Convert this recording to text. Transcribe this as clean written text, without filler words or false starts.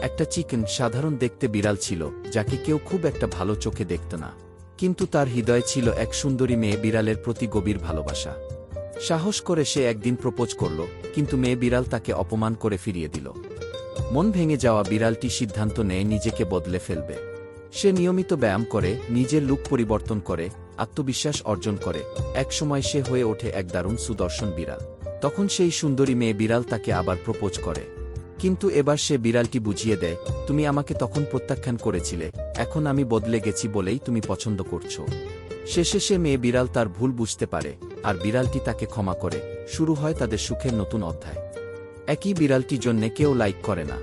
একটা চিকেন সাধারণ দেখতে বিড়াল ছিল, যাকে কেউ খুব একটা ভালো চোখে দেখত না। কিন্তু তার হৃদয়ে ছিল এক সুন্দরী মেয়ে বিড়ালের প্রতি গভীর ভালোবাসা। সাহস করে সে একদিন প্রপোজ করল, কিন্তু মেয়ে বিড়াল তাকে অপমান করে ফিরিয়ে দিল। মন ভেঙে যাওয়া বিড়ালটি সিদ্ধান্ত নেয় নিজেকে বদলে ফেলবে। সে নিয়মিত ব্যায়াম করে, নিজের লুক পরিবর্তন করে, আত্মবিশ্বাস অর্জন করে। একসময় সে হয়ে ওঠে এক দারুণ সুদর্শন বিড়াল। তখন সেই সুন্দরী মেয়ে বিড়াল তাকে আবার প্রপোজ করে। কিন্তু এবার সে বিড়ালটি বুঝিয়ে দেয়, তুমি আমাকে তখন প্রত্যাখ্যান করেছিলে, এখন আমি বদলে গেছি বলেই তুমি পছন্দ করছো। শেষে সে মেয়ে বিড়াল তার ভুল বুঝতে পারে, আর বিড়ালটি তাকে ক্ষমা করে। শুরু হয় তাদের সুখের নতুন অধ্যায়। একই বিড়ালটি জন্যে কেউ লাইক করে না।